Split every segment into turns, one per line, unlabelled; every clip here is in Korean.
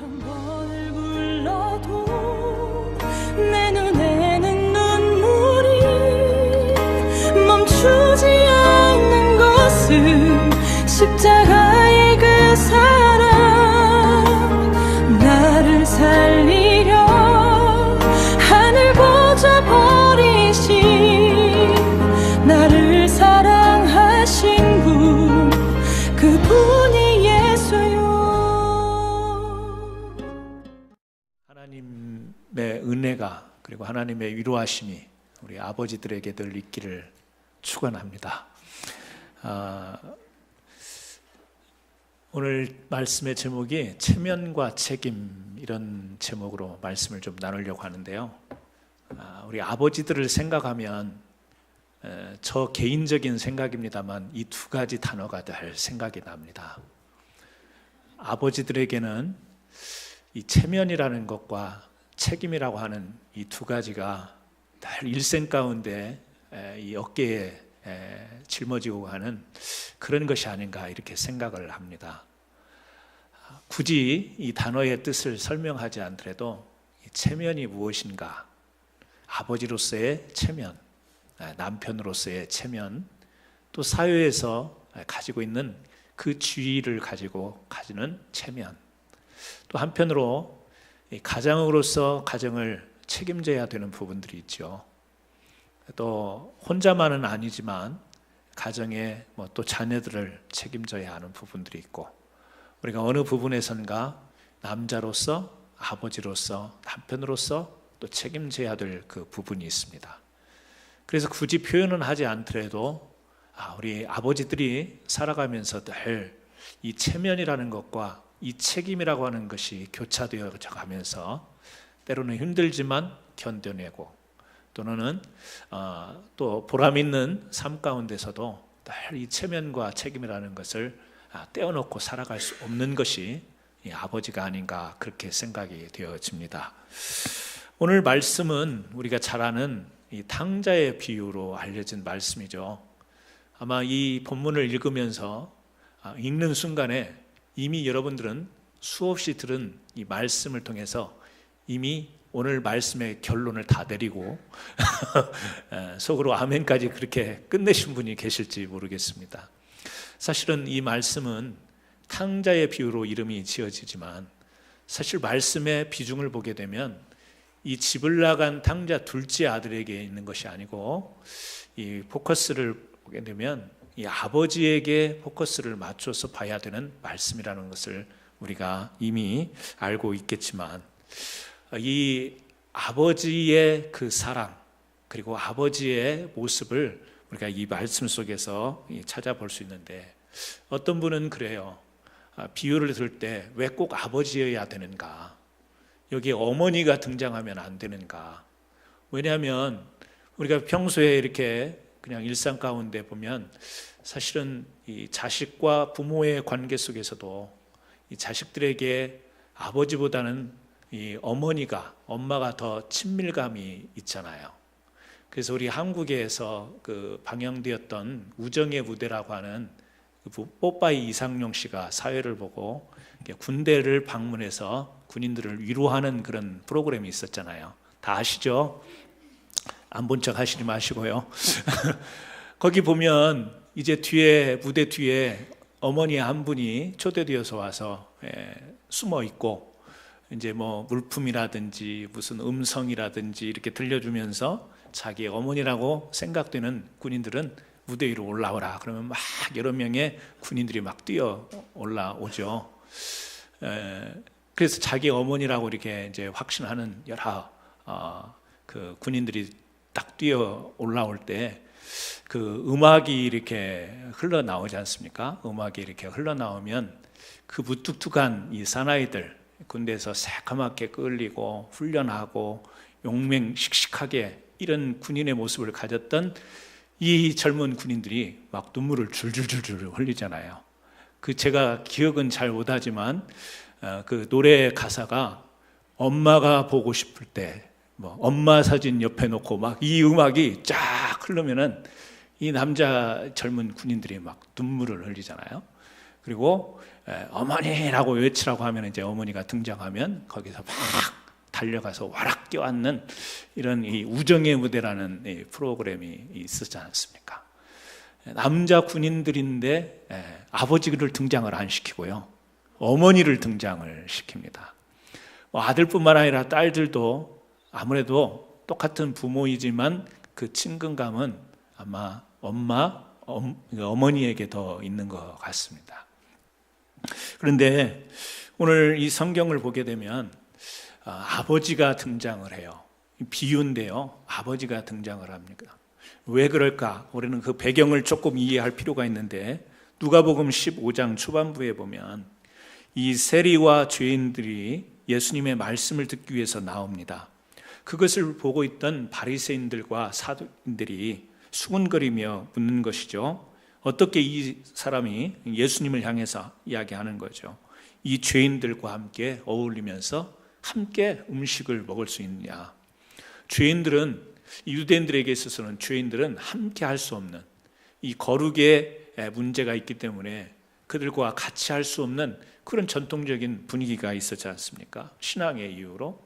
천 번을 불러도 내 눈에는 눈물이 멈추지 않는 것은 십자가의 그 사랑, 나를 살리려 하늘 보좌 버리신, 나를 사랑하신 분, 그분이 예수요.
하나님의 은혜가, 그리고 하나님의 위로하심이 우리 아버지들에게 늘 있기를 축원합니다. 오늘 말씀의 제목이 체면과 책임, 이런 제목으로 말씀을 좀 나누려고 하는데요. 우리 아버지들을 생각하면 저 개인적인 생각입니다만 이 두 가지 단어가 늘 생각이 납니다. 아버지들에게는 이 체면이라는 것과 책임이라고 하는 이 두 가지가 늘 일생 가운데 이 어깨에 짊어지고 가는 그런 것이 아닌가, 이렇게 생각을 합니다. 굳이 이 단어의 뜻을 설명하지 않더라도 이 체면이 무엇인가, 아버지로서의 체면, 남편으로서의 체면, 또 사회에서 가지고 있는 그 지위를 가지고 가지는 체면, 또 한편으로 가장으로서 가정을 책임져야 되는 부분들이 있죠. 또 혼자만은 아니지만 가정에 또 자녀들을 책임져야 하는 부분들이 있고, 우리가 어느 부분에선가 남자로서, 아버지로서, 남편으로서 또 책임져야 될 그 부분이 있습니다. 그래서 굳이 표현은 하지 않더라도 우리 아버지들이 살아가면서 늘 이 체면이라는 것과 이 책임이라고 하는 것이 교차되어 가면서 때로는 힘들지만 견뎌내고, 또는 또 보람 있는 삶 가운데서도 늘 이 체면과 책임이라는 것을 떼어놓고 살아갈 수 없는 것이 이 아버지가 아닌가, 그렇게 생각이 되어집니다. 오늘 말씀은 우리가 잘 아는 이 탕자의 비유로 알려진 말씀이죠. 아마 이 본문을 읽으면서 읽는 순간에 이미 여러분들은 수없이 들은 이 말씀을 통해서 이미 오늘 말씀의 결론을 다 내리고 속으로 아멘까지 그렇게 끝내신 분이 계실지 모르겠습니다. 사실은 이 말씀은 탕자의 비유로 이름이 지어지지만, 사실 말씀의 비중을 보게 되면 이 집을 나간 탕자 둘째 아들에게 있는 것이 아니고, 이 포커스를 보게 되면 이 아버지에게 포커스를 맞춰서 봐야 되는 말씀이라는 것을 우리가 이미 알고 있겠지만, 이 아버지의 그 사랑, 그리고 아버지의 모습을 우리가 이 말씀 속에서 찾아볼 수 있는데, 어떤 분은 그래요. 비유를 들을 때 왜 꼭 아버지여야 되는가, 여기에 어머니가 등장하면 안 되는가. 왜냐하면 우리가 평소에 이렇게 그냥 일상 가운데 보면 사실은 이 자식과 부모의 관계 속에서도 이 자식들에게 아버지보다는 이 엄마가 더 친밀감이 있잖아요. 그래서 우리 한국에서 그 방영되었던 우정의 무대라고 하는 그 뽀빠이 이상용 씨가 사회를 보고 군대를 방문해서 군인들을 위로하는 그런 프로그램이 있었잖아요. 다 아시죠? 안 본 척 하시지 마시고요. 거기 보면 이제 무대 뒤에 어머니 한 분이 초대되어서 와서 숨어 있고, 이제 물품이라든지 무슨 음성이라든지 이렇게 들려주면서 자기 어머니라고 생각되는 군인들은 무대 위로 올라오라 그러면 막 여러 명의 군인들이 막 뛰어 올라오죠. 그래서 자기 어머니라고 이렇게 이제 확신하는 여러 그 군인들이 딱 뛰어 올라올 때 그 음악이 이렇게 흘러나오지 않습니까? 음악이 이렇게 흘러나오면 그 무뚝뚝한 이 사나이들, 군대에서 새까맣게 끌리고 훈련하고 용맹식식하게 이런 군인의 모습을 가졌던 이 젊은 군인들이 막 눈물을 줄줄줄줄 흘리잖아요. 제가 기억은 잘 못하지만 그 노래 가사가 엄마가 보고 싶을 때 엄마 사진 옆에 놓고 막 이 음악이 쫙 흐르면은 이 남자 젊은 군인들이 막 눈물을 흘리잖아요. 그리고 어머니라고 외치라고 하면 이제 어머니가 등장하면 거기서 막 달려가서 와락 껴안는 이런 이 우정의 무대라는 이 프로그램이 있었지 않습니까? 남자 군인들인데 아버지를 등장을 안 시키고요, 어머니를 등장을 시킵니다. 아들뿐만 아니라 딸들도 아무래도 똑같은 부모이지만 그 친근감은 아마 어머니에게 더 있는 것 같습니다. 그런데 오늘 이 성경을 보게 되면 아버지가 등장을 해요. 비유인데요, 아버지가 등장을 합니다. 왜 그럴까? 우리는 그 배경을 조금 이해할 필요가 있는데, 누가복음 15장 초반부에 보면 이 세리와 죄인들이 예수님의 말씀을 듣기 위해서 나옵니다. 그것을 보고 있던 바리새인들과 사두개인들이 수군거리며 묻는 것이죠. 어떻게 이 사람이 예수님을 향해서 이야기하는 거죠. 이 죄인들과 함께 어울리면서 함께 음식을 먹을 수 있느냐. 죄인들은, 유대인들에게 있어서는 죄인들은 함께 할 수 없는 이 거룩의 문제가 있기 때문에 그들과 같이 할 수 없는 그런 전통적인 분위기가 있었지 않습니까? 신앙의 이유로.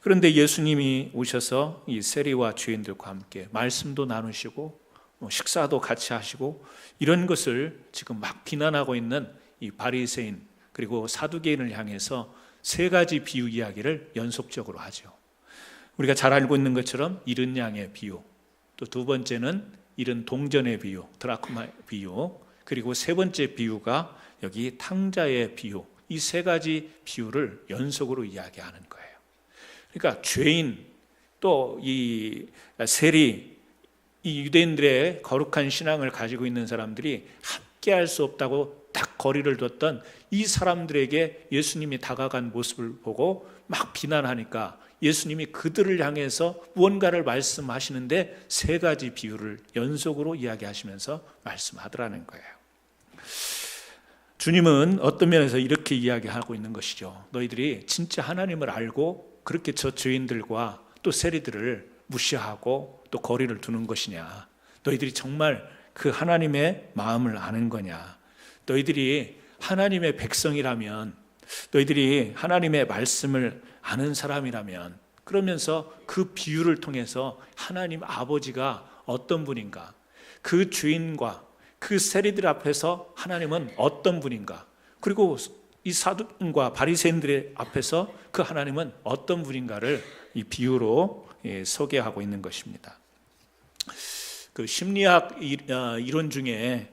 그런데 예수님이 오셔서 이 세리와 죄인들과 함께 말씀도 나누시고 식사도 같이 하시고, 이런 것을 지금 막 비난하고 있는 이 바리새인 그리고 사두개인을 향해서 세 가지 비유 이야기를 연속적으로 하죠. 우리가 잘 알고 있는 것처럼 이른 양의 비유, 또 두 번째는 이른 동전의 비유, 드라크마 비유, 그리고 세 번째 비유가 여기 탕자의 비유, 이 세 가지 비유를 연속으로 이야기하는 거예요. 그러니까 죄인, 또 이 세리, 이 유대인들의 거룩한 신앙을 가지고 있는 사람들이 함께 할 수 없다고 딱 거리를 뒀던 이 사람들에게 예수님이 다가간 모습을 보고 막 비난하니까 예수님이 그들을 향해서 무언가를 말씀하시는데 세 가지 비유를 연속으로 이야기하시면서 말씀하더라는 거예요. 주님은 어떤 면에서 이렇게 이야기하고 있는 것이죠. 너희들이 진짜 하나님을 알고 그렇게 저 죄인들과 또 세리들을 무시하고 또 거리를 두는 것이냐. 너희들이 정말 그 하나님의 마음을 아는 거냐. 너희들이 하나님의 백성이라면, 너희들이 하나님의 말씀을 아는 사람이라면, 그러면서 그 비유를 통해서 하나님 아버지가 어떤 분인가, 그 죄인과 그 세리들 앞에서 하나님은 어떤 분인가, 그리고 이 사두과 바리새인들의 앞에서 그 하나님은 어떤 분인가를 이 비유로 소개하고 있는 것입니다. 그 심리학 이론 중에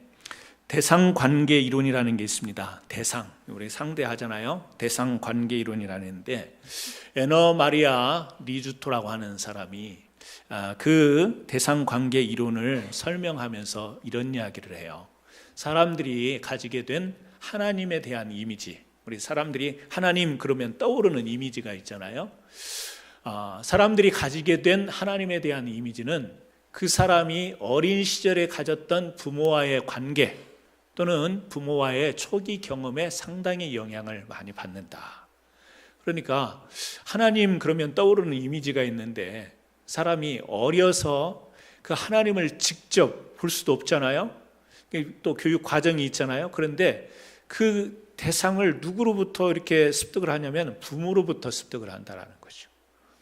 대상관계 이론이라는 게 있습니다. 대상, 우리 상대하잖아요. 대상관계 이론이라는데, 에너 마리아 리주토라고 하는 사람이 그 대상관계 이론을 설명하면서 이런 이야기를 해요. 사람들이 가지게 된 하나님에 대한 이미지, 우리 사람들이 하나님 그러면 떠오르는 이미지가 있잖아요. 사람들이 가지게 된 하나님에 대한 이미지는 그 사람이 어린 시절에 가졌던 부모와의 관계 또는 부모와의 초기 경험에 상당히 영향을 많이 받는다. 그러니까 하나님 그러면 떠오르는 이미지가 있는데, 사람이 어려서 그 하나님을 직접 볼 수도 없잖아요. 또 교육 과정이 있잖아요. 그런데 그 대상을 누구로부터 이렇게 습득을 하냐면 부모로부터 습득을 한다는 거죠.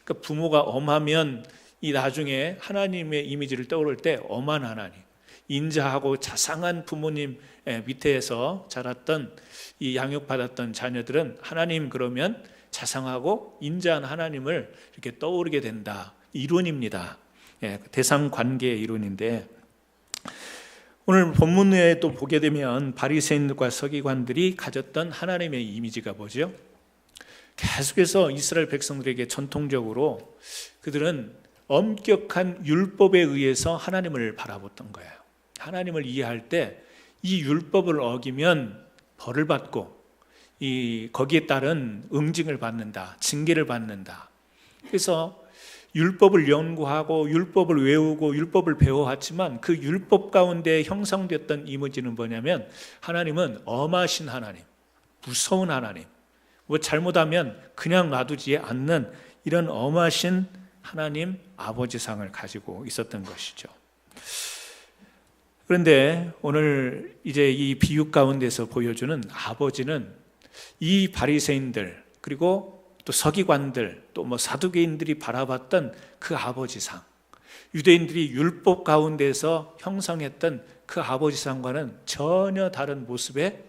그러니까 부모가 엄하면 이 나중에 하나님의 이미지를 떠오를 때 엄한 하나님, 인자하고 자상한 부모님 밑에서 자랐던 이 양육받았던 자녀들은 하나님 그러면 자상하고 인자한 하나님을 이렇게 떠오르게 된다. 이론입니다. 대상관계의 이론인데, 오늘 본문에 또 보게 되면 바리새인들과 서기관들이 가졌던 하나님의 이미지가 뭐죠? 계속해서 이스라엘 백성들에게 전통적으로 그들은 엄격한 율법에 의해서 하나님을 바라봤던 거예요. 하나님을 이해할 때 이 율법을 어기면 벌을 받고 거기에 따른 응징을 받는다, 징계를 받는다. 그래서 율법을 연구하고 율법을 외우고 율법을 배워왔지만 그 율법 가운데 형성됐던 이미지는 뭐냐면, 하나님은 엄하신 하나님, 무서운 하나님, 뭐 잘못하면 그냥 놔두지 않는 이런 엄하신 하나님 아버지상을 가지고 있었던 것이죠. 그런데 오늘 이제 이 비유 가운데서 보여주는 아버지는 이 바리새인들 그리고 또 서기관들 또 뭐 사두개인들이 바라봤던 그 아버지상, 유대인들이 율법 가운데서 형성했던 그 아버지상과는 전혀 다른 모습의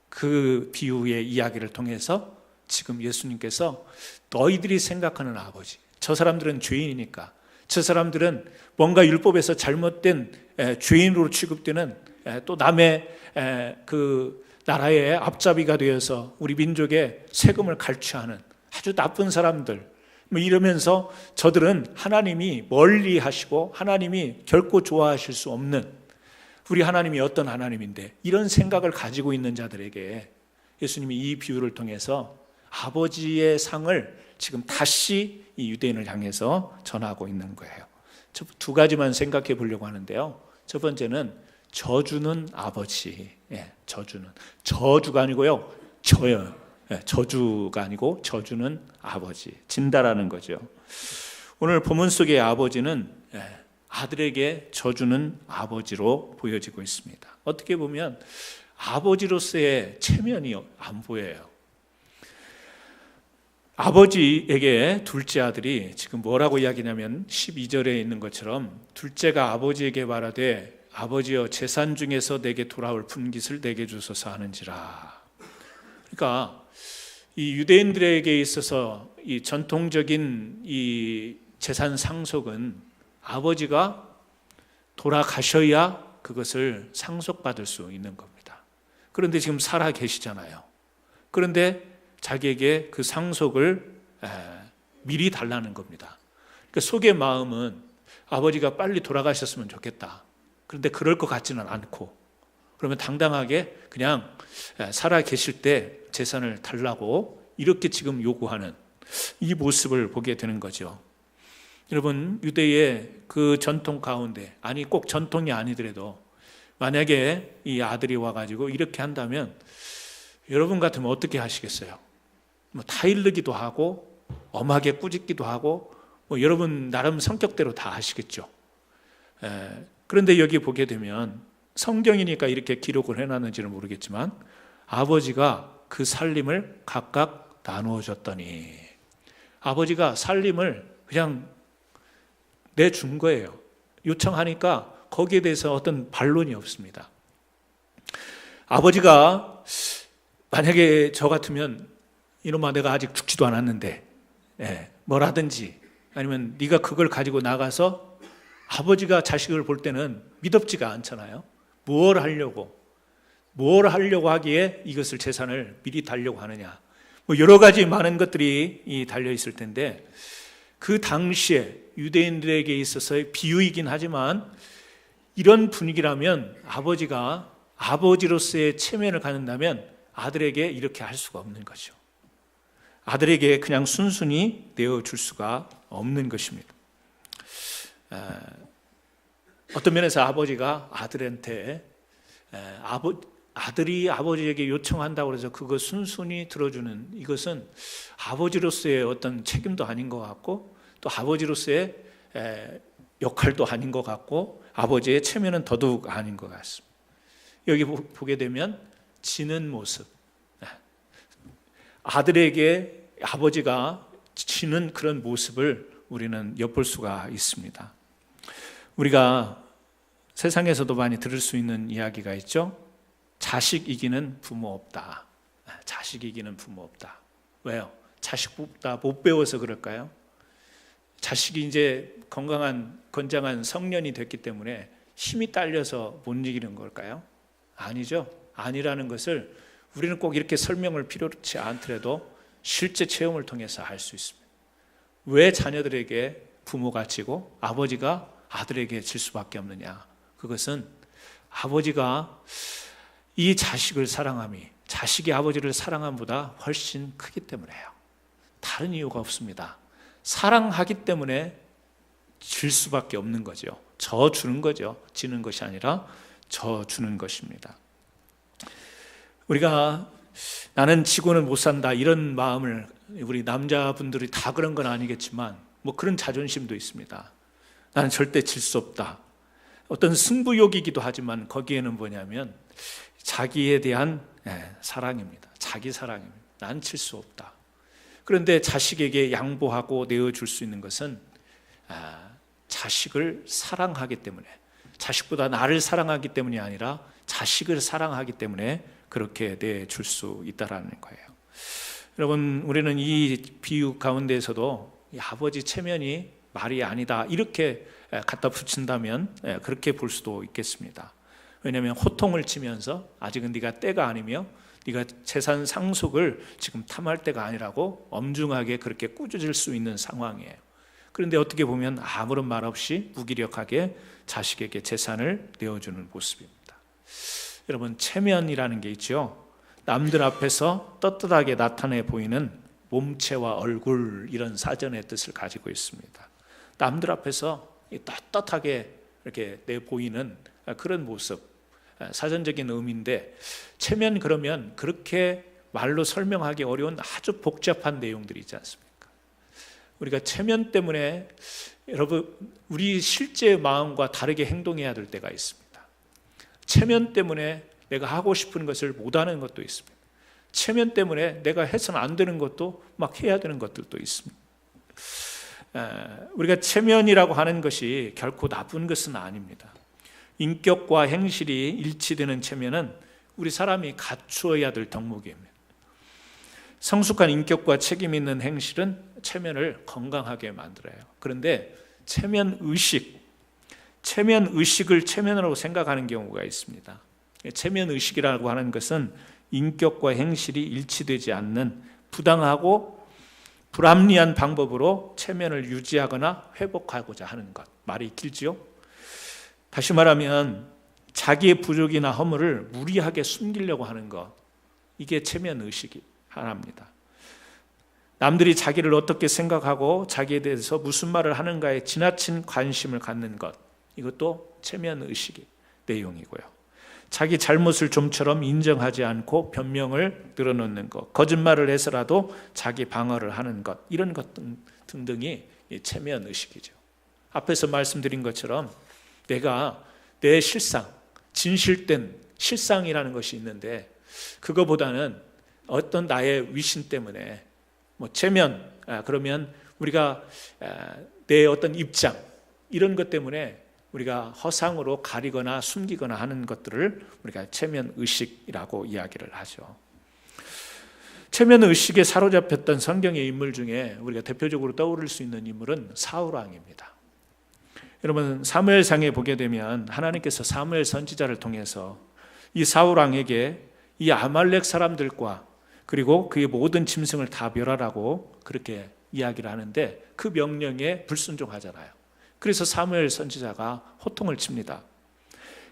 그 비유의 이야기를 통해서 지금 예수님께서 너희들이 생각하는 아버지, 저 사람들은 죄인이니까, 저 사람들은 뭔가 율법에서 잘못된 죄인으로 취급되는 또 남의 그 나라의 앞잡이가 되어서 우리 민족의 세금을 갈취하는 아주 나쁜 사람들, 뭐 이러면서 저들은 하나님이 멀리 하시고 하나님이 결코 좋아하실 수 없는, 우리 하나님이 어떤 하나님인데, 이런 생각을 가지고 있는 자들에게 예수님이 이 비유를 통해서 아버지의 상을 지금 다시 이 유대인을 향해서 전하고 있는 거예요. 두 가지만 생각해 보려고 하는데요. 첫 번째는 저주는 아버지. 저주는, 저주가 아니고요, 저요. 저주가 아니고 저주는 아버지, 진다라는 거죠. 오늘 본문 속의 아버지는 아들에게 저주는 아버지로 보여지고 있습니다. 어떻게 보면 아버지로서의 체면이 안 보여요. 아버지에게 둘째 아들이 지금 뭐라고 이야기냐면 12절에 있는 것처럼 둘째가 아버지에게 말하되 아버지여 재산 중에서 내게 돌아올 분깃을 내게 주소서 하는지라. 그러니까 이 유대인들에게 있어서 이 전통적인 이 재산 상속은 아버지가 돌아가셔야 그것을 상속받을 수 있는 겁니다. 그런데 지금 살아 계시잖아요. 그런데 자기에게 그 상속을 미리 달라는 겁니다. 그러니까 속의 마음은 아버지가 빨리 돌아가셨으면 좋겠다. 그런데 그럴 것 같지는 않고, 그러면 당당하게 그냥 살아 계실 때 재산을 달라고 이렇게 지금 요구하는 이 모습을 보게 되는 거죠. 여러분, 유대의 그 전통 가운데, 아니 꼭 전통이 아니더라도 만약에 이 아들이 와가지고 이렇게 한다면 여러분 같으면 어떻게 하시겠어요? 뭐 타일르기도 하고 엄하게 꾸짖기도 하고 뭐 여러분 나름 성격대로 다 하시겠죠. 그런데 여기 보게 되면 성경이니까 이렇게 기록을 해놨는지는 모르겠지만 아버지가 그 살림을 각각 나누어 줬더니, 아버지가 살림을 그냥 내준 거예요. 요청하니까 거기에 대해서 어떤 반론이 없습니다. 아버지가 만약에 저 같으면 이놈아 내가 아직 죽지도 않았는데 뭐라든지, 아니면 네가 그걸 가지고 나가서, 아버지가 자식을 볼 때는 미덥지가 않잖아요. 뭘 하려고 하기에 이것을 재산을 미리 달려고 하느냐, 뭐 여러 가지 많은 것들이 달려 있을 텐데, 그 당시에 유대인들에게 있어서의 비유이긴 하지만 이런 분위기라면 아버지가 아버지로서의 체면을 갖는다면 아들에게 이렇게 할 수가 없는 거죠. 아들에게 그냥 순순히 내어줄 수가 없는 것입니다. 어떤 면에서 아버지가 아들한테 아들이 아버지에게 요청한다고 해서 그거 순순히 들어주는, 이것은 아버지로서의 어떤 책임도 아닌 것 같고 또 아버지로서의 역할도 아닌 것 같고 아버지의 체면은 더더욱 아닌 것 같습니다. 여기 보게 되면 지는 모습, 아들에게 아버지가 지는 그런 모습을 우리는 엿볼 수가 있습니다. 우리가 세상에서도 많이 들을 수 있는 이야기가 있죠. 자식 이기는 부모 없다. 자식 이기는 부모 없다. 왜요? 자식보다 못 배워서 그럴까요? 자식이 이제 건강한 건장한 성년이 됐기 때문에 힘이 딸려서 못 이기는 걸까요? 아니죠. 아니라는 것을 우리는 꼭 이렇게 설명을 필요치 않더라도 실제 체험을 통해서 알 수 있습니다. 왜 자녀들에게 부모가 지고 아버지가 아들에게 질 수밖에 없느냐? 그것은 아버지가 이 자식을 사랑함이 자식이 아버지를 사랑함보다 훨씬 크기 때문에요. 다른 이유가 없습니다. 사랑하기 때문에 질 수밖에 없는 거죠. 져 주는 거죠. 지는 것이 아니라 져 주는 것입니다. 우리가 나는 지고는 못 산다 이런 마음을, 우리 남자분들이 다 그런 건 아니겠지만 뭐 그런 자존심도 있습니다. 나는 절대 질 수 없다. 어떤 승부욕이기도 하지만 거기에는 뭐냐면 자기에 대한 사랑입니다. 자기 사랑입니다. 난 칠 수 없다. 그런데 자식에게 양보하고 내어줄 수 있는 것은 자식을 사랑하기 때문에, 자식보다 나를 사랑하기 때문이 아니라 자식을 사랑하기 때문에 그렇게 내줄 수 있다라는 거예요. 여러분, 우리는 이 비유 가운데에서도 이 아버지 체면이 말이 아니다 이렇게 갖다 붙인다면 그렇게 볼 수도 있겠습니다. 왜냐하면 호통을 치면서 아직은 네가 때가 아니며 네가 재산 상속을 지금 탐할 때가 아니라고 엄중하게 그렇게 꾸짖을 수 있는 상황이에요. 그런데 어떻게 보면 아무런 말 없이 무기력하게 자식에게 재산을 내어주는 모습입니다. 여러분, 체면이라는 게 있죠. 남들 앞에서 떳떳하게 나타내 보이는 몸체와 얼굴, 이런 사전의 뜻을 가지고 있습니다. 남들 앞에서 떳떳하게 이렇게 내 보이는 그런 모습, 사전적인 의미인데, 체면 그러면 그렇게 말로 설명하기 어려운 아주 복잡한 내용들이 있지 않습니까? 우리가 체면 때문에 여러분, 우리 실제 마음과 다르게 행동해야 될 때가 있습니다. 체면 때문에 내가 하고 싶은 것을 못하는 것도 있습니다. 체면 때문에 내가 해서는 안 되는 것도 막 해야 되는 것들도 있습니다. 우리가 체면이라고 하는 것이 결코 나쁜 것은 아닙니다. 인격과 행실이 일치되는 체면은 우리 사람이 갖추어야 될 덕목입니다. 성숙한 인격과 책임 있는 행실은 체면을 건강하게 만들어요. 그런데 체면 의식을 체면으로 생각하는 경우가 있습니다. 체면 의식이라고 하는 것은 인격과 행실이 일치되지 않는 부당하고 불합리한 방법으로 체면을 유지하거나 회복하고자 하는 것. 말이 길지요? 다시 말하면 자기의 부족이나 허물을 무리하게 숨기려고 하는 것, 이게 체면 의식이 하나입니다. 남들이 자기를 어떻게 생각하고 자기에 대해서 무슨 말을 하는가에 지나친 관심을 갖는 것, 이것도 체면 의식의 내용이고요. 자기 잘못을 좀처럼 인정하지 않고 변명을 늘어놓는 것, 거짓말을 해서라도 자기 방어를 하는 것, 이런 것 등등이 체면 의식이죠. 앞에서 말씀드린 것처럼 내가 내 실상, 진실된 실상이라는 것이 있는데 그거보다는 어떤 나의 위신 때문에 체면, 그러면 우리가 내 어떤 입장, 이런 것 때문에 우리가 허상으로 가리거나 숨기거나 하는 것들을 우리가 체면 의식이라고 이야기를 하죠. 체면 의식에 사로잡혔던 성경의 인물 중에 우리가 대표적으로 떠오를 수 있는 인물은 사울 왕입니다. 여러분, 사무엘상에 보게 되면 하나님께서 사무엘 선지자를 통해서 이 사울 왕에게 이 아말렉 사람들과 그리고 그의 모든 짐승을 다 멸하라고 그렇게 이야기를 하는데 그 명령에 불순종하잖아요. 그래서 사무엘 선지자가 호통을 칩니다.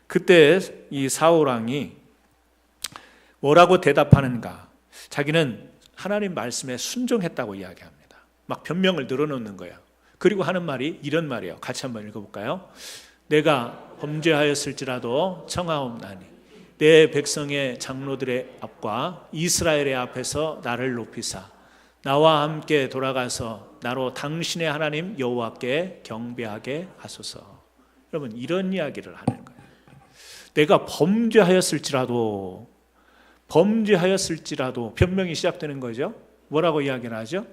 그때 이 사울 왕이 뭐라고 대답하는가? 자기는 하나님 말씀에 순종했다고 이야기합니다. 막 변명을 늘어놓는 거예요. 그리고 하는 말이 이런 말이에요. 같이 한번 읽어볼까요? 내가 범죄하였을지라도 청하옵나니 내 백성의 장로들의 앞과 이스라엘의 앞에서 나를 높이사 나와 함께 돌아가서 나로 당신의 하나님 여호와께 경배하게 하소서. 여러분, 이런 이야기를 하는 거예요. 내가 범죄하였을지라도 변명이 시작되는 거죠. 뭐라고 이야기를 하죠?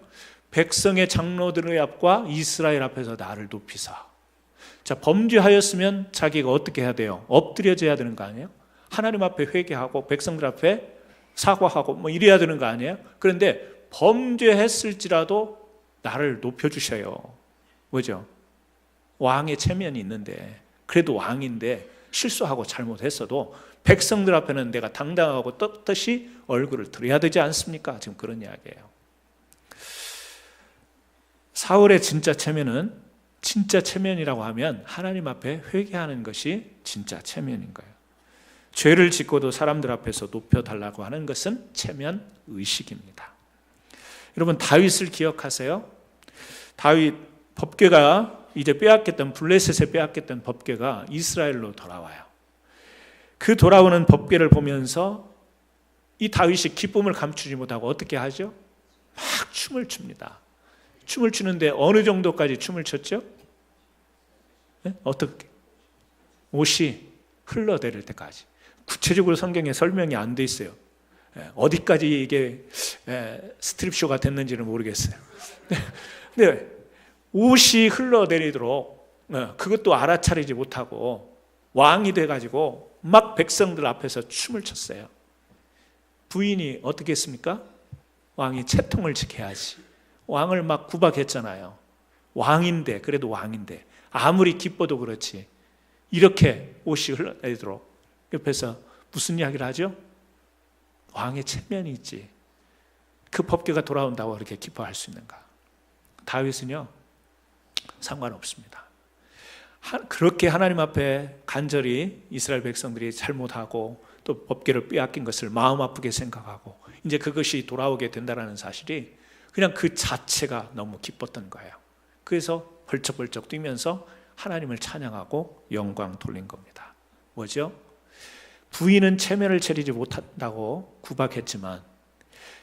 백성의 장로들의 앞과 이스라엘 앞에서 나를 높이사. 자, 범죄하였으면 자기가 어떻게 해야 돼요? 엎드려져야 되는 거 아니에요? 하나님 앞에 회개하고 백성들 앞에 사과하고 이래야 되는 거 아니에요? 그런데 범죄했을지라도 나를 높여주셔요. 뭐죠? 왕의 체면이 있는데, 그래도 왕인데 실수하고 잘못했어도 백성들 앞에는 내가 당당하고 떳떳이 얼굴을 드려야 되지 않습니까? 지금 그런 이야기예요. 사울의 진짜 체면은, 진짜 체면이라고 하면 하나님 앞에 회개하는 것이 진짜 체면인 거예요. 죄를 짓고도 사람들 앞에서 높여달라고 하는 것은 체면 의식입니다. 여러분, 다윗을 기억하세요? 다윗 법궤가 이제 빼앗겼던, 블레셋에 빼앗겼던 법궤가 이스라엘로 돌아와요. 그 돌아오는 법궤를 보면서 이 다윗이 기쁨을 감추지 못하고 어떻게 하죠? 막 춤을 춥니다. 춤을 추는데 어느 정도까지 춤을 췄죠? 네? 어떻게? 옷이 흘러내릴 때까지. 구체적으로 성경에 설명이 안 돼 있어요. 어디까지 이게 스트립쇼가 됐는지는 모르겠어요. 근데 옷이 흘러내리도록 그것도 알아차리지 못하고 왕이 돼가지고 막 백성들 앞에서 춤을 췄어요. 부인이 어떻게 했습니까? 왕이 채통을 지켜야지. 왕을 막 구박했잖아요. 왕인데, 그래도 왕인데 아무리 기뻐도 그렇지 이렇게 옷이 흘러내리도록. 옆에서 무슨 이야기를 하죠? 왕의 체면이 있지. 그 법궤가 돌아온다고 그렇게 기뻐할 수 있는가? 다윗은요, 상관없습니다. 그렇게 하나님 앞에 간절히 이스라엘 백성들이 잘못하고 또 법궤를 빼앗긴 것을 마음 아프게 생각하고 이제 그것이 돌아오게 된다는 사실이 그냥 그 자체가 너무 기뻤던 거예요. 그래서 벌쩍벌쩍 뛰면서 하나님을 찬양하고 영광 돌린 겁니다. 뭐죠? 부인은 체면을 차리지 못한다고 구박했지만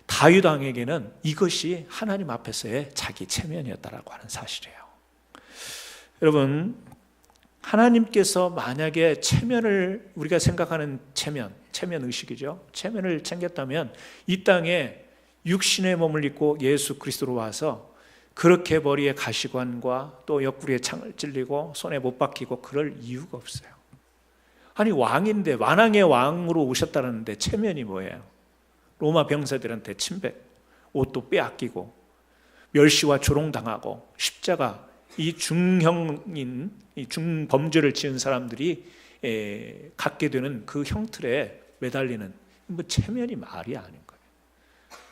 다윗 왕에게는 이것이 하나님 앞에서의 자기 체면이었다라고 하는 사실이에요. 여러분, 하나님께서 만약에 체면을, 우리가 생각하는 체면 의식이죠. 체면을 챙겼다면 이 땅에 육신의 몸을 입고 예수 그리스도로 와서 그렇게 머리에 가시관과 또 옆구리에 창을 찔리고 손에 못 박히고 그럴 이유가 없어요. 아니, 왕인데, 완왕의 왕으로 오셨다는데 체면이 뭐예요? 로마 병사들한테 침뱉, 옷도 빼앗기고 멸시와 조롱당하고 십자가, 이 중형인, 이 중범죄를 지은 사람들이 갖게 되는 그 형틀에 매달리는 뭐 체면이 말이 아닌 거예요.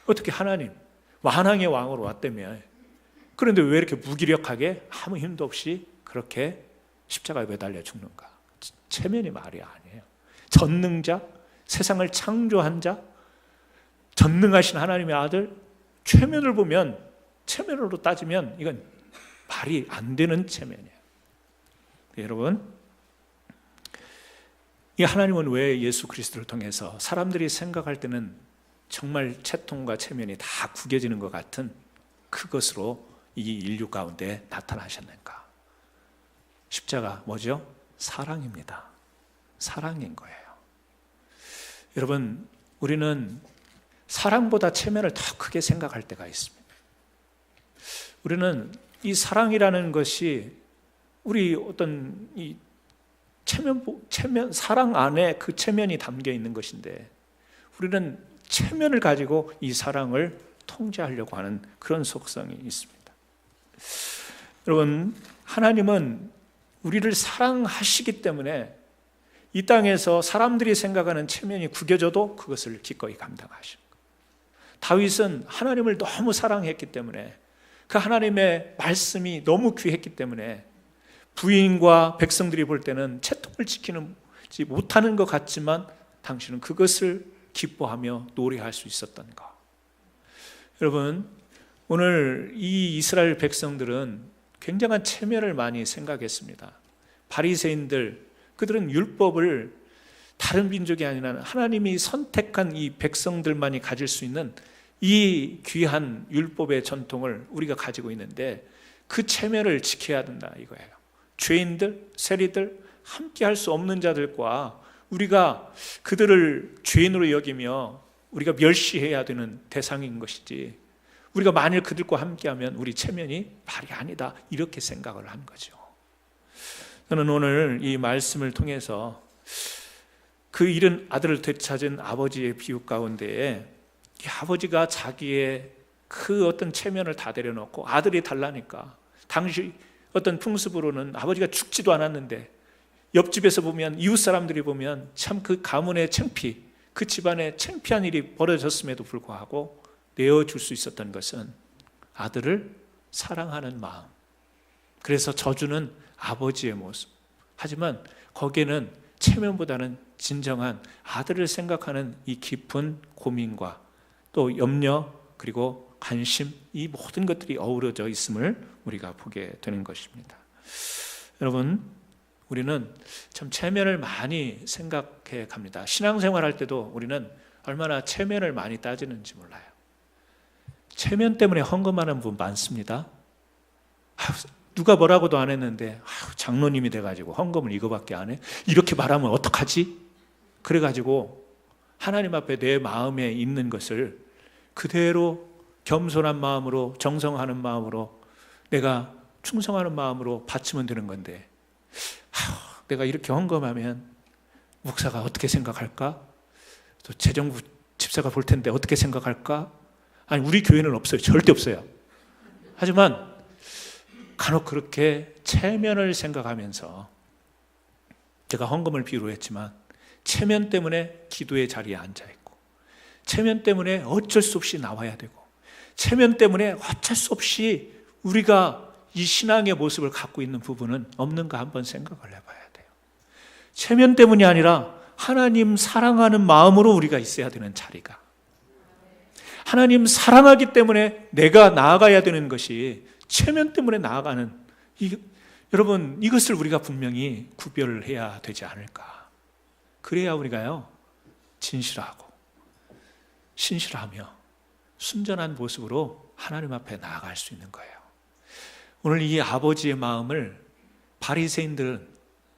어떻게 하나님 완왕의 왕으로 왔다며, 그런데 왜 이렇게 무기력하게 아무 힘도 없이 그렇게 십자가에 매달려 죽는가? 체면이 말이 아니에요. 전능자, 세상을 창조한 자, 전능하신 하나님의 아들, 체면을 보면, 체면으로 따지면 이건 말이 안 되는 체면이에요. 여러분, 이 하나님은 왜 예수 그리스도를 통해서 사람들이 생각할 때는 정말 채통과 체면이 다 구겨지는 것 같은 그것으로 이 인류 가운데 나타나셨는가? 십자가 뭐죠? 사랑입니다. 사랑인 거예요. 여러분, 우리는 사랑보다 체면을 더 크게 생각할 때가 있습니다. 우리는 이 사랑이라는 것이 우리 어떤 이 체면, 사랑 안에 그 체면이 담겨 있는 것인데 우리는 체면을 가지고 이 사랑을 통제하려고 하는 그런 속성이 있습니다. 여러분, 하나님은 우리를 사랑하시기 때문에 이 땅에서 사람들이 생각하는 체면이 구겨져도 그것을 기꺼이 감당하시는 거예요. 다윗은 하나님을 너무 사랑했기 때문에, 그 하나님의 말씀이 너무 귀했기 때문에 부인과 백성들이 볼 때는 채통을 지키지 못하는 것 같지만 당신은 그것을 기뻐하며 노래할 수 있었던 것. 여러분, 오늘 이 이스라엘 백성들은 굉장한 체면을 많이 생각했습니다. 바리새인들, 그들은 율법을 다른 민족이 아니라 하나님이 선택한 이 백성들만이 가질 수 있는 이 귀한 율법의 전통을 우리가 가지고 있는데 그 체면을 지켜야 된다 이거예요. 죄인들, 세리들, 함께 할 수 없는 자들과 우리가 그들을 죄인으로 여기며 우리가 멸시해야 되는 대상인 것이지, 우리가 만일 그들과 함께하면 우리 체면이 말이 아니다 이렇게 생각을 한 거죠. 저는 오늘 이 말씀을 통해서 그 잃은 아들을 되찾은 아버지의 비유 가운데에 이 아버지가 자기의 그 어떤 체면을 다 내려놓고 아들이 달라니까, 당시 어떤 풍습으로는 아버지가 죽지도 않았는데 옆집에서 보면, 이웃 사람들이 보면 참 그 가문의 창피, 그 집안에 창피한 일이 벌어졌음에도 불구하고 내어줄 수 있었던 것은 아들을 사랑하는 마음, 그래서 져주는 아버지의 모습. 하지만 거기에는 체면보다는 진정한 아들을 생각하는 이 깊은 고민과 또 염려 그리고 관심, 이 모든 것들이 어우러져 있음을 우리가 보게 되는 것입니다. 여러분, 우리는 참 체면을 많이 생각해 갑니다. 신앙생활 할 때도 우리는 얼마나 체면을 많이 따지는지 몰라요. 체면 때문에 헌금하는 분 많습니다. 누가 뭐라고도 안 했는데 장로님이 돼가지고 헌금을 이거밖에 안 해? 이렇게 말하면 어떡하지? 그래가지고 하나님 앞에 내 마음에 있는 것을 그대로 겸손한 마음으로, 정성하는 마음으로, 내가 충성하는 마음으로 바치면 되는 건데, 내가 이렇게 헌금하면 목사가 어떻게 생각할까? 또 재정부 집사가 볼 텐데 어떻게 생각할까? 아니, 우리 교회는 없어요. 절대 없어요. 하지만 간혹 그렇게 체면을 생각하면서, 제가 헌금을 비유로 했지만 체면 때문에 기도의 자리에 앉아있고, 체면 때문에 어쩔 수 없이 나와야 되고, 체면 때문에 어쩔 수 없이 우리가 이 신앙의 모습을 갖고 있는 부분은 없는가 한번 생각을 해봐야 돼요. 체면 때문이 아니라 하나님 사랑하는 마음으로 우리가 있어야 되는 자리가, 하나님 사랑하기 때문에 내가 나아가야 되는 것이 체면 때문에 나아가는, 여러분, 이것을 우리가 분명히 구별을 해야 되지 않을까. 그래야 우리가요, 진실하고 신실하며 순전한 모습으로 하나님 앞에 나아갈 수 있는 거예요. 오늘 이 아버지의 마음을 바리새인들은,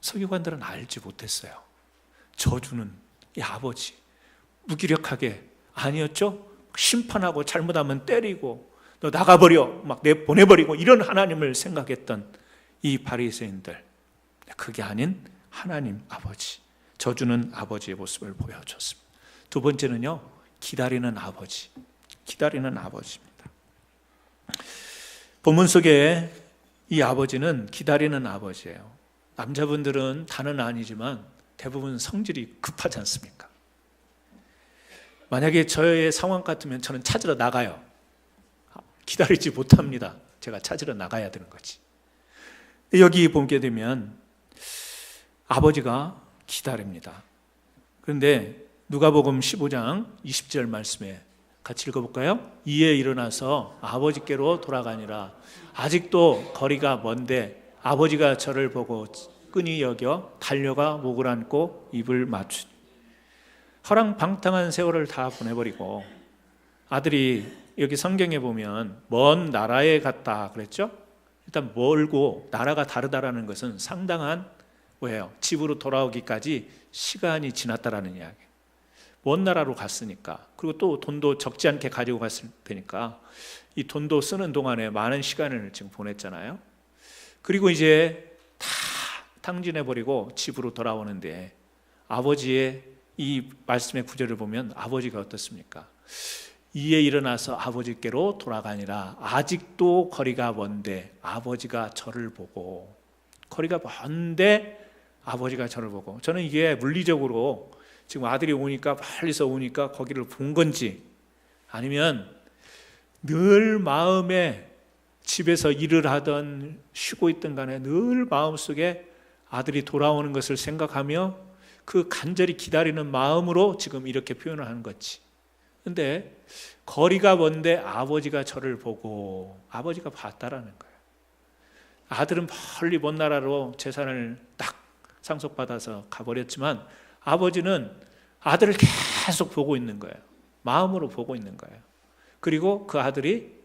서기관들은 알지 못했어요. 저주는 이 아버지, 무기력하게 아니었죠? 심판하고 잘못하면 때리고 너 나가버려 막 내보내버리고 이런 하나님을 생각했던 이 바리새인들, 그게 아닌 하나님 아버지, 저주는 아버지의 모습을 보여줬습니다. 두 번째는요, 기다리는 아버지, 기다리는 아버지입니다. 본문 속에 이 아버지는 기다리는 아버지예요. 남자분들은 다는 아니지만 대부분 성질이 급하지 않습니까? 만약에 저의 상황 같으면 저는 찾으러 나가요. 기다리지 못합니다. 제가 찾으러 나가야 되는 거지. 여기 보게 되면 아버지가 기다립니다. 그런데 누가복음 15장 20절 말씀에 같이 읽어볼까요? 이에 일어나서 아버지께로 돌아가니라. 아직도 거리가 먼데 아버지가 저를 보고 끈히 여겨 달려가 목을 안고 입을 맞추니. 허랑방탕한 세월을 다 보내버리고 아들이, 여기 성경에 보면 먼 나라에 갔다 그랬죠? 일단 멀고 나라가 다르다라는 것은 상당한, 뭐예요? 집으로 돌아오기까지 시간이 지났다라는 이야기. 먼 나라로 갔으니까, 그리고 또 돈도 적지 않게 가지고 갔을 테니까 이 돈도 쓰는 동안에 많은 시간을 지금 보냈잖아요. 그리고 이제 다 탕진해버리고 집으로 돌아오는데, 아버지의 이 말씀의 구절을 보면 아버지가 어떻습니까? 이에 일어나서 아버지께로 돌아가니라. 아직도 거리가 먼데 아버지가 저를 보고, 거리가 먼데 아버지가 저를 보고. 저는 이게 물리적으로 지금 아들이 오니까, 멀리서 오니까 거기를 본 건지, 아니면 늘 마음에, 집에서 일을 하던 쉬고 있던 간에 늘 마음속에 아들이 돌아오는 것을 생각하며 그 간절히 기다리는 마음으로 지금 이렇게 표현을 하는 거지. 근데 거리가 먼데 아버지가 저를 보고, 아버지가 봤다라는 거예요. 아들은 멀리 먼 나라로 재산을 딱 상속받아서 가버렸지만 아버지는 아들을 계속 보고 있는 거예요. 마음으로 보고 있는 거예요. 그리고 그 아들이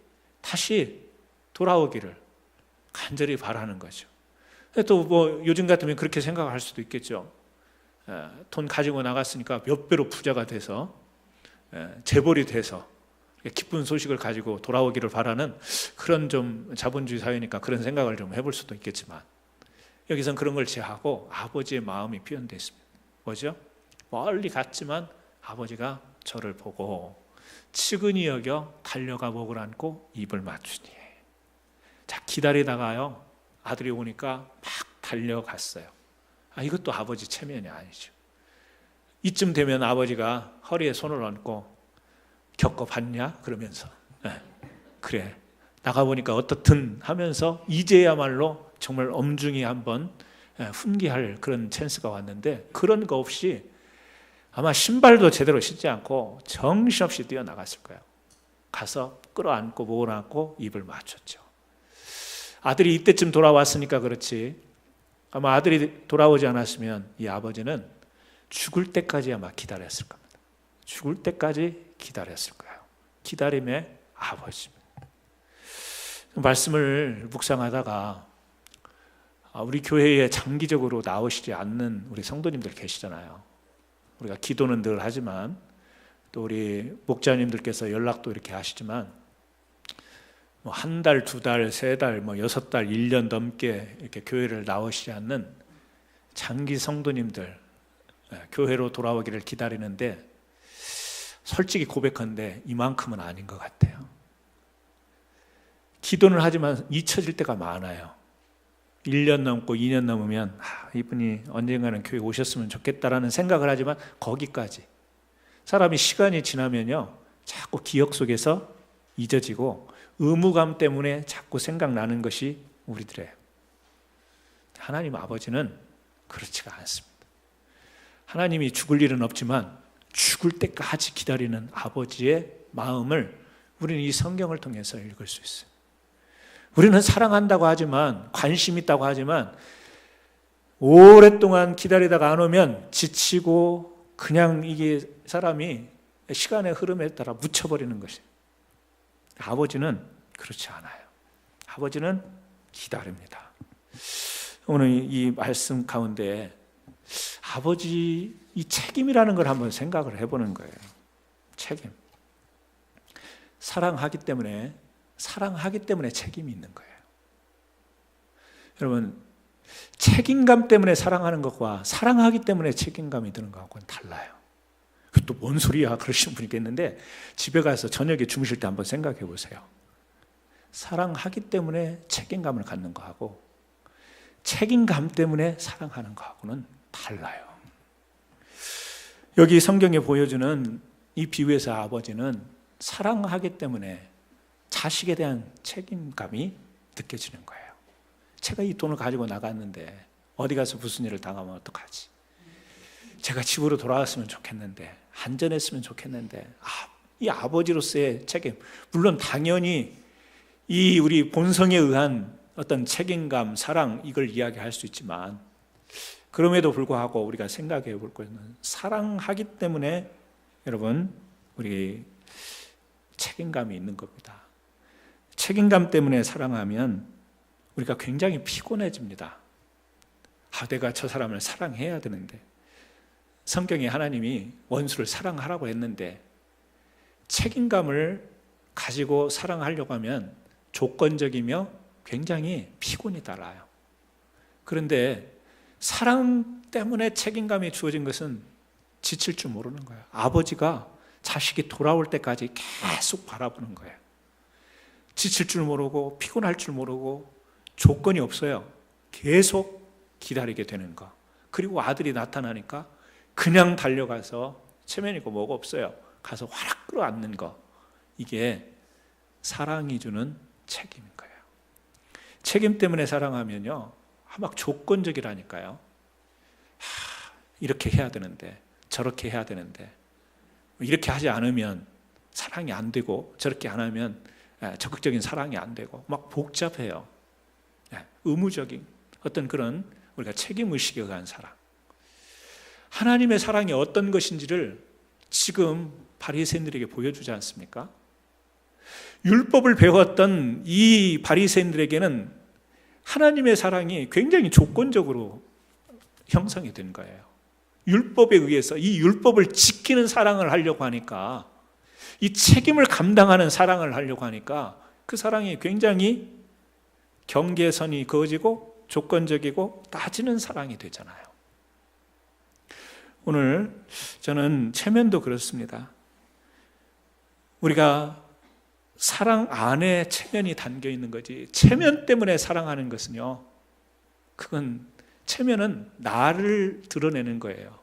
다시 돌아오기를 간절히 바라는 거죠. 또 뭐 요즘 같으면 그렇게 생각할 수도 있겠죠. 돈 가지고 나갔으니까 몇 배로 부자가 돼서, 재벌이 돼서 기쁜 소식을 가지고 돌아오기를 바라는 그런 좀 자본주의 사회니까 그런 생각을 좀 해볼 수도 있겠지만, 여기선 그런 걸 제하고 아버지의 마음이 표현되어 있습니다. 뭐죠? 멀리 갔지만 아버지가 저를 보고 측은히 여겨 달려가 목을 안고 입을 맞추니. 자, 기다리다가요, 아들이 오니까 막 달려갔어요. 이것도 아버지 체면이 아니죠. 이쯤 되면 아버지가 허리에 손을 얹고 겪어봤냐? 그러면서 그래, 나가보니까 어떻든 하면서 이제야말로 정말 엄중히 한번 훈계할 그런 찬스가 왔는데, 그런 거 없이 아마 신발도 제대로 신지 않고 정신없이 뛰어나갔을 거예요. 가서 끌어안고 목을 안고 입을 맞췄죠. 아들이 이때쯤 돌아왔으니까 그렇지, 아마 아들이 돌아오지 않았으면 이 아버지는 죽을 때까지 아마 기다렸을 겁니다. 죽을 때까지 기다렸을 거예요. 기다림의 아버지입니다. 말씀을 묵상하다가 우리 교회에 장기적으로 나오시지 않는 우리 성도님들 계시잖아요. 우리가 기도는 늘 하지만 또 우리 목자님들께서 연락도 이렇게 하시지만 뭐 한 달, 두 달, 세 달, 뭐 6달, 1년 넘게 이렇게 교회를 나오시지 않는 장기 성도님들 교회로 돌아오기를 기다리는데 솔직히 고백한데 이만큼은 아닌 것 같아요. 기도는 하지만 잊혀질 때가 많아요. 1년 넘고 2년 넘으면 이분이 언젠가는 교회 오셨으면 좋겠다라는 생각을 하지만 거기까지. 사람이 시간이 지나면요 자꾸 기억 속에서 잊어지고 의무감 때문에 자꾸 생각나는 것이 우리들이에요. 하나님 아버지는 그렇지가 않습니다. 하나님이 죽을 일은 없지만 죽을 때까지 기다리는 아버지의 마음을 우리는 이 성경을 통해서 읽을 수 있어요. 우리는 사랑한다고 하지만 관심 있다고 하지만 오랫동안 기다리다가 안 오면 지치고 그냥 이게 사람이 시간의 흐름에 따라 묻혀버리는 것이에요. 아버지는 그렇지 않아요. 아버지는 기다립니다. 오늘 이 말씀 가운데 아버지 이 책임이라는 걸 한번 생각을 해보는 거예요. 책임. 사랑하기 때문에 책임이 있는 거예요. 여러분, 책임감 때문에 사랑하는 것과 사랑하기 때문에 책임감이 드는 것과는 달라요. 또 뭔 소리야 그러시는 분이 있겠는데 집에 가서 저녁에 주무실 때 한번 생각해 보세요. 사랑하기 때문에 책임감을 갖는 거하고 책임감 때문에 사랑하는 거하고는 달라요. 여기 성경에 보여주는 이 비유에서 아버지는 사랑하기 때문에 자식에 대한 책임감이 느껴지는 거예요. 제가 이 돈을 가지고 나갔는데 어디 가서 무슨 일을 당하면 어떡하지? 제가 집으로 돌아왔으면 좋겠는데 안전했으면 좋겠는데 이 아버지로서의 책임, 물론 당연히 이 우리 본성에 의한 어떤 책임감, 사랑 이걸 이야기할 수 있지만 그럼에도 불구하고 우리가 생각해 볼 것은 사랑하기 때문에 여러분 우리 책임감이 있는 겁니다. 책임감 때문에 사랑하면 우리가 굉장히 피곤해집니다. 내가 저 사람을 사랑해야 되는데 성경에 하나님이 원수를 사랑하라고 했는데 책임감을 가지고 사랑하려고 하면 조건적이며 굉장히 피곤이 달아요. 그런데 사랑 때문에 책임감이 주어진 것은 지칠 줄 모르는 거예요. 아버지가 자식이 돌아올 때까지 계속 바라보는 거예요. 지칠 줄 모르고 피곤할 줄 모르고 조건이 없어요. 계속 기다리게 되는 거. 그리고 아들이 나타나니까 그냥 달려가서 체면이고 뭐가 없어요. 가서 화락 끌어안는 거. 이게 사랑이 주는 책임인 거예요. 책임 때문에 사랑하면요 막 조건적이라니까요. 이렇게 해야 되는데 저렇게 해야 되는데 이렇게 하지 않으면 사랑이 안 되고 저렇게 안 하면 적극적인 사랑이 안 되고 막 복잡해요. 의무적인 어떤 그런 우리가 책임의식에 의한 사랑. 하나님의 사랑이 어떤 것인지를 지금 바리새인들에게 보여주지 않습니까? 율법을 배웠던 이 바리새인들에게는 하나님의 사랑이 굉장히 조건적으로 형성이 된 거예요. 율법에 의해서 이 율법을 지키는 사랑을 하려고 하니까 이 책임을 감당하는 사랑을 하려고 하니까 그 사랑이 굉장히 경계선이 그어지고 조건적이고 따지는 사랑이 되잖아요. 오늘 저는 체면도 그렇습니다. 우리가 사랑 안에 체면이 담겨 있는 거지 체면 때문에 사랑하는 것은요 그건 체면은 나를 드러내는 거예요.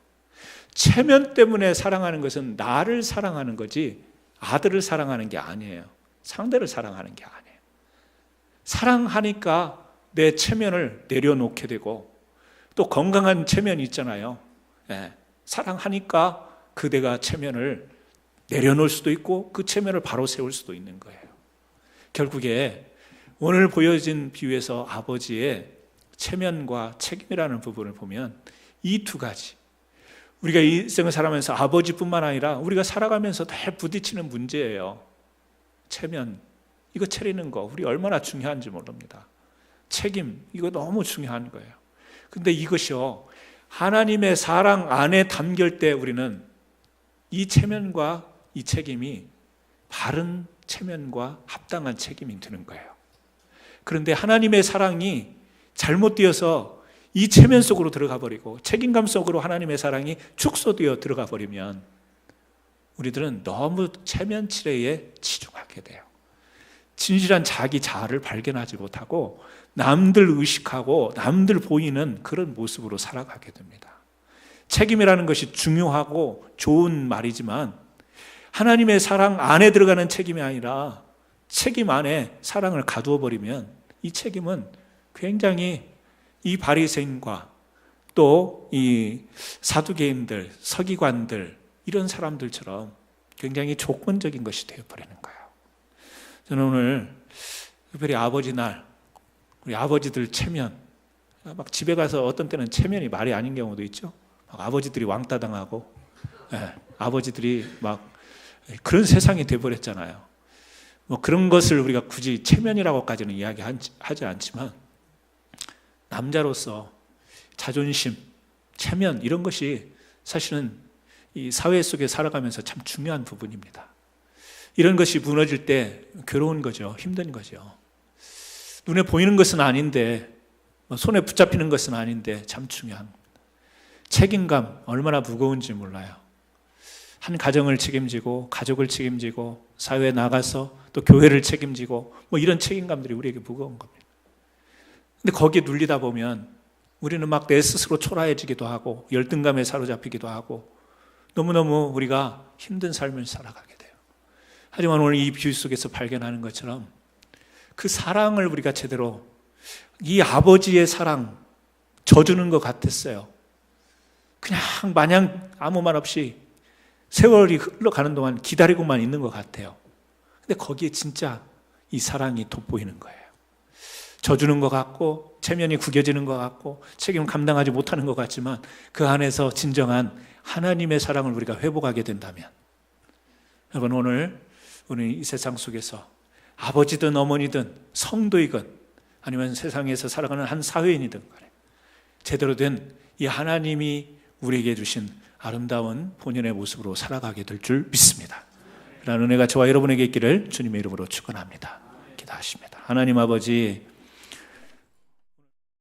체면 때문에 사랑하는 것은 나를 사랑하는 거지 아들을 사랑하는 게 아니에요. 상대를 사랑하는 게 아니에요. 사랑하니까 내 체면을 내려놓게 되고 또 건강한 체면이 있잖아요. 사랑하니까 그대가 체면을 내려놓을 수도 있고 그 체면을 바로 세울 수도 있는 거예요. 결국에 오늘 보여진 비유에서 아버지의 체면과 책임이라는 부분을 보면 이 두 가지 우리가 이 생을 살아가면서 아버지뿐만 아니라 우리가 살아가면서 다 부딪히는 문제예요. 체면 이거 차리는 거 우리 얼마나 중요한지 모릅니다. 책임, 이거 너무 중요한 거예요. 근데 이것이요, 하나님의 사랑 안에 담길 때 우리는 이 체면과 이 책임이 바른 체면과 합당한 책임이 되는 거예요. 그런데 하나님의 사랑이 잘못되어서 이 체면 속으로 들어가 버리고 책임감 속으로 하나님의 사랑이 축소되어 들어가 버리면 우리들은 너무 체면 치레에 치중하게 돼요. 진실한 자기 자아를 발견하지 못하고 남들 의식하고 남들 보이는 그런 모습으로 살아가게 됩니다. 책임이라는 것이 중요하고 좋은 말이지만 하나님의 사랑 안에 들어가는 책임이 아니라 책임 안에 사랑을 가두어 버리면 이 책임은 굉장히 이 바리새인과 또 이 사두개인들, 서기관들 이런 사람들처럼 굉장히 조건적인 것이 되어버리는 거예요. 저는 오늘 특별히 아버지 날 우리 아버지들 체면, 막 집에 가서 어떤 때는 체면이 말이 아닌 경우도 있죠. 막 아버지들이 왕따 당하고, 아버지들이 막 그런 세상이 돼버렸잖아요. 뭐 그런 것을 우리가 굳이 체면이라고까지는 이야기하지 않지만 남자로서 자존심, 체면 이런 것이 사실은 이 사회 속에 살아가면서 참 중요한 부분입니다. 이런 것이 무너질 때 괴로운 거죠. 힘든 거죠. 눈에 보이는 것은 아닌데, 손에 붙잡히는 것은 아닌데 참 중요한 책임감 얼마나 무거운지 몰라요. 한 가정을 책임지고 가족을 책임지고 사회에 나가서 또 교회를 책임지고 뭐 이런 책임감들이 우리에게 무거운 겁니다. 근데 거기에 눌리다 보면 우리는 막 내 스스로 초라해지기도 하고 열등감에 사로잡히기도 하고 너무너무 우리가 힘든 삶을 살아가게 돼요. 하지만 오늘 이 비유 속에서 발견하는 것처럼 그 사랑을 우리가 제대로, 이 아버지의 사랑 져주는 것 같았어요. 그냥 마냥 아무 말 없이 세월이 흘러가는 동안 기다리고만 있는 것 같아요. 근데 거기에 진짜 이 사랑이 돋보이는 거예요. 져주는 것 같고 체면이 구겨지는 것 같고 책임을 감당하지 못하는 것 같지만 그 안에서 진정한 하나님의 사랑을 우리가 회복하게 된다면, 여러분 오늘 우리 이 세상 속에서 아버지든 어머니든 성도이건 아니면 세상에서 살아가는 한 사회인이든 간에 제대로 된 이 하나님이 우리에게 주신 아름다운 본연의 모습으로 살아가게 될 줄 믿습니다. 그런 은혜가 저와 여러분에게 있기를 주님의 이름으로 축원합니다. 기도하십니다. 하나님 아버지,